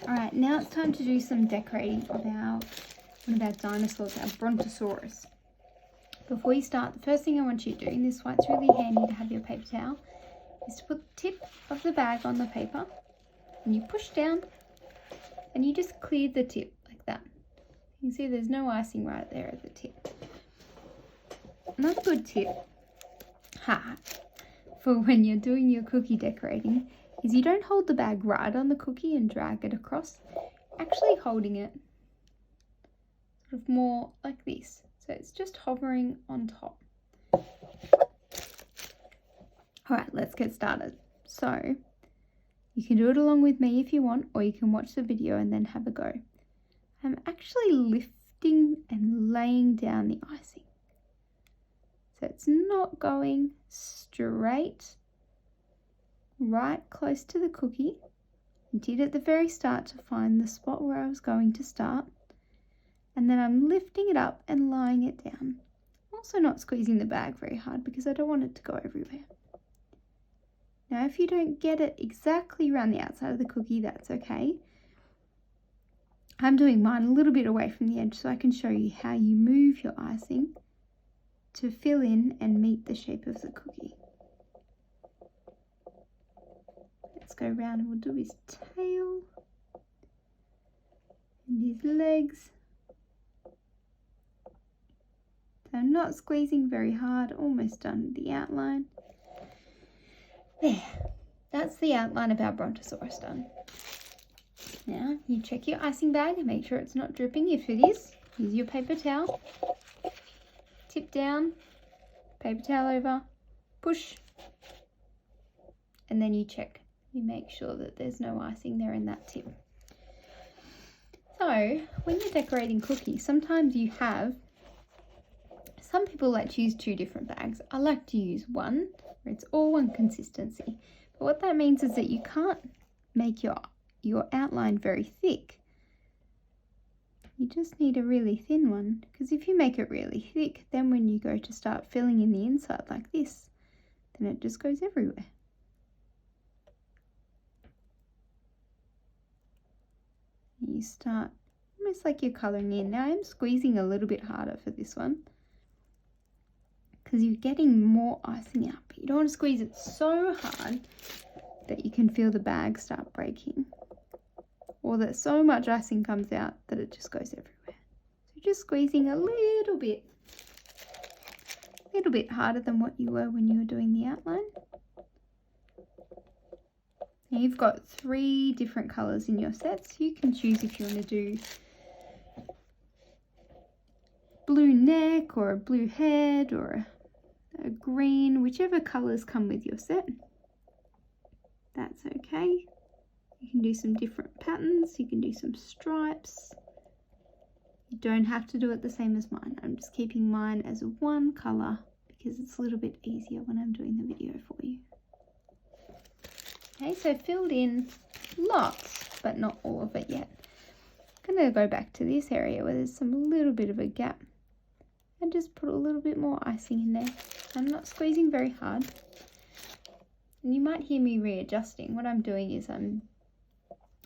Alright, now it's time to do some decorating of one of our dinosaurs, our Brontosaurus. Before you start, the first thing I want you to do, and this is why it's really handy to have your paper towel, is to put the tip of the bag on the paper, and you push down, and you just clear the tip like that. You can see there's no icing right there at the tip. Another good tip, for when you're doing your cookie decorating, is you don't hold the bag right on the cookie and drag it across. Actually holding it sort of more like this. So it's just hovering on top. Alright, let's get started. So you can do it along with me if you want, or you can watch the video and then have a go. I'm actually lifting and laying down the icing. So it's not going straight right close to the cookie. I did at the very start to find the spot where I was going to start, and then I'm lifting it up and lying it down. I'm also not squeezing the bag very hard because I don't want it to go everywhere. Now if you don't get it exactly around the outside of the cookie, that's okay. I'm doing mine a little bit away from the edge so I can show you how you move your icing to fill in and meet the shape of the cookie. Let's go around and we'll do his tail and his legs. So I'm not squeezing very hard, almost done the outline. There, that's the outline of our Brontosaurus done. Now you check your icing bag and make sure it's not dripping. If it is, use your paper towel. Tip down, paper towel over, push, and then you check. You make sure that there's no icing there in that tip. So when you're decorating cookies, sometimes you have, some people like to use two different bags. I like to use one where it's all one consistency. But what that means is that you can't make your outline very thick. You just need a really thin one, because if you make it really thick, then when you go to start filling in the inside like this, then it just goes everywhere. You start almost like you're colouring in. Now I'm squeezing a little bit harder for this one because you're getting more icing out, but you don't want to squeeze it so hard that you can feel the bag start breaking, or that so much icing comes out that it just goes everywhere. So just squeezing a little bit harder than what you were when you were doing the outline. Now you've got 3 different colours in your sets. You can choose if you want to do blue neck or a blue head or a green, whichever colours come with your set. That's okay. You can do some different patterns, you can do some stripes. You don't have to do it the same as mine. I'm just keeping mine as one colour because it's a little bit easier when I'm doing the video for you. Okay, so filled in lots, but not all of it yet. I'm going to go back to this area where there's a little bit of a gap and just put a little bit more icing in there. I'm not squeezing very hard. And you might hear me readjusting. What I'm doing is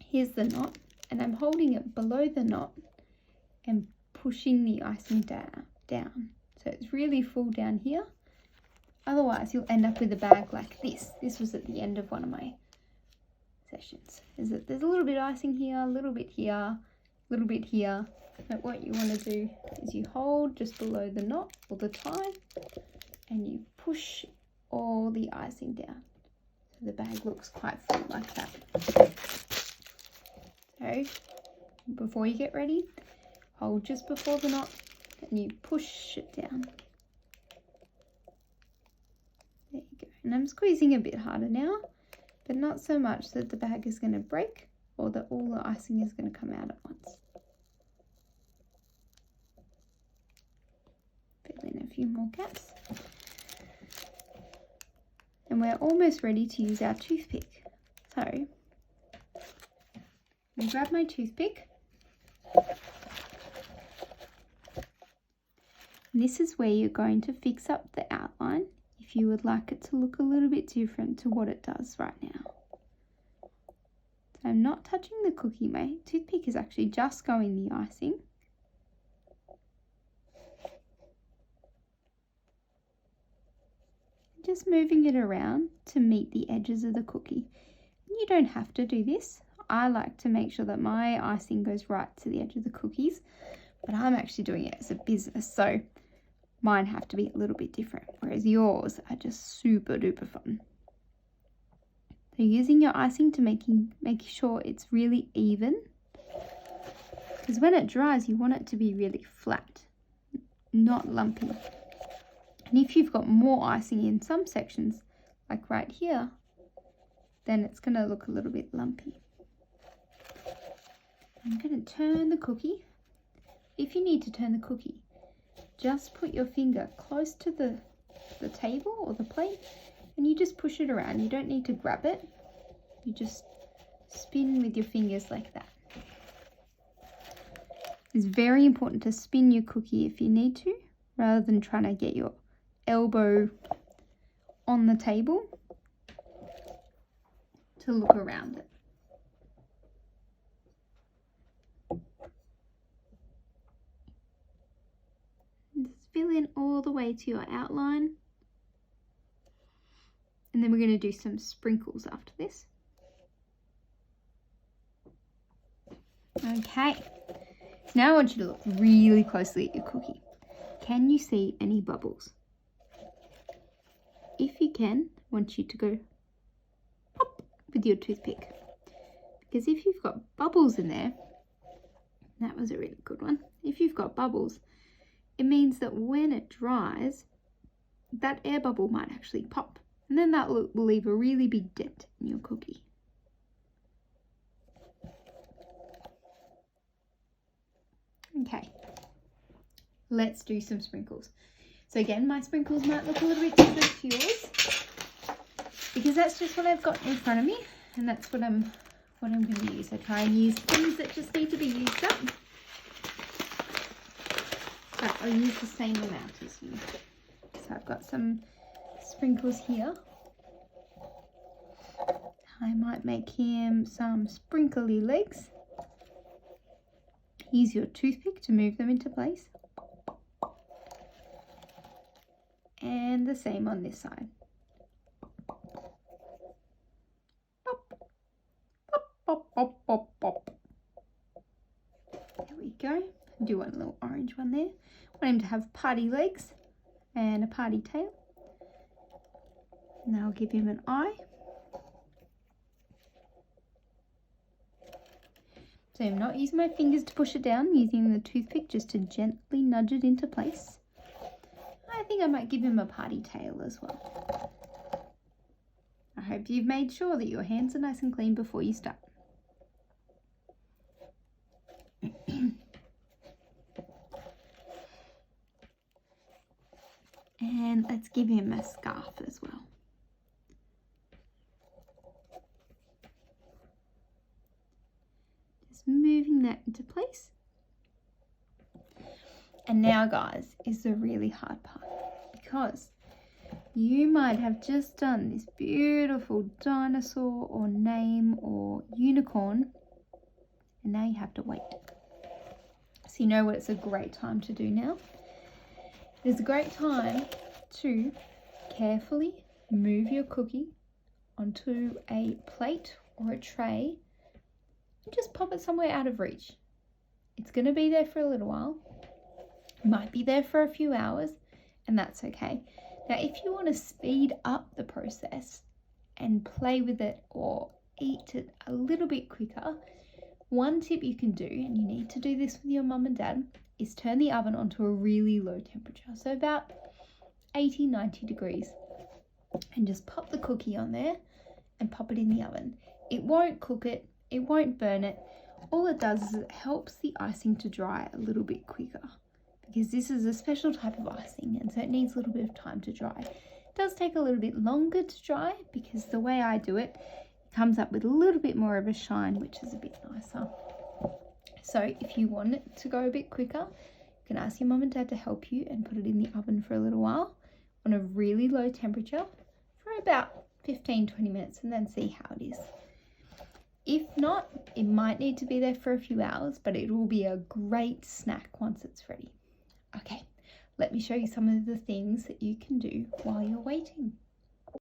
here's the knot, and I'm holding it below the knot and pushing the icing down. So it's really full down here. Otherwise, you'll end up with a bag like this. This was at the end of one of my sessions. Is that there's a little bit of icing here, a little bit here, a little bit here. But what you want to do is you hold just below the knot or the tie, and you push all the icing down. So the bag looks quite full like that. So before you get ready, hold just before the knot and you push it down. There you go. And I'm squeezing a bit harder now, but not so much that the bag is going to break or that all the icing is going to come out at once. Fill in a few more gaps. And we're almost ready to use our toothpick. So I'll grab my toothpick. And this is where you're going to fix up the outline if you would like it to look a little bit different to what it does right now. So So I'm not touching the cookie. My toothpick is actually just going the icing. Just moving it around to meet the edges of the cookie. You don't have to do this. I like to make sure that my icing goes right to the edge of the cookies, but I'm actually doing it as a business, so mine have to be a little bit different, whereas yours are just super duper fun. So using your icing to make sure it's really even, because when it dries you want it to be really flat, not lumpy. And if you've got more icing in some sections, like right here, then it's going to look a little bit lumpy. I'm going to turn the cookie. If you need to turn the cookie, just put your finger close to the table or the plate and you just push it around. You don't need to grab it. You just spin with your fingers like that. It's very important to spin your cookie if you need to, rather than trying to get your elbow on the table to look around it. Just fill in all the way to your outline. And then we're going to do some sprinkles after this. Okay, so now I want you to look really closely at your cookie. Can you see any bubbles? If you can, I want you to go pop with your toothpick. Because if you've got bubbles in there, that was a really good one. If you've got bubbles, it means that when it dries, that air bubble might actually pop. And then that will leave a really big dent in your cookie. Okay, let's do some sprinkles. So again, my sprinkles might look a little bit different to yours, because that's just what I've got in front of me, and that's what I'm going to use. I try and use things that just need to be used up, but I'll use the same amount as you. So I've got some sprinkles here. I might make him some sprinkly legs. Use your toothpick to move them into place. And the same on this side. Pop, pop, pop, pop, pop. There we go. Do want a little orange one there. Want him to have party legs and a party tail. Now I'll give him an eye. So I'm not using my fingers to push it down, using the toothpick just to gently nudge it into place. I think I might give him a party tail as well. I hope you've made sure that your hands are nice and clean before you start. And let's give him a scarf as well. Moving that into place. And now, guys, is the really hard part, because you might have just done this beautiful dinosaur or name or unicorn, and now you have to wait. So you know what it's a great time to do now? It's a great time to carefully move your cookie onto a plate or a tray. Just pop it somewhere out of reach. It's going to be there for a little while. It might be there for a few hours, and that's okay. Now, if you want to speed up the process and play with it or eat it a little bit quicker, one tip you can do, and you need to do this with your mum and dad, is turn the oven onto a really low temperature. So about 80, 90 degrees. And just pop the cookie on there and pop it in the oven. It won't cook it. It won't burn it. All it does is it helps the icing to dry a little bit quicker, because this is a special type of icing, and so it needs a little bit of time to dry. It does take a little bit longer to dry, because the way I do it, it comes up with a little bit more of a shine, which is a bit nicer. So if you want it to go a bit quicker, you can ask your mum and dad to help you and put it in the oven for a little while on a really low temperature for about 15-20 minutes, and then see how it is. If not, it might need to be there for a few hours, but it will be a great snack once it's ready. Okay, let me show you some of the things that you can do while you're waiting.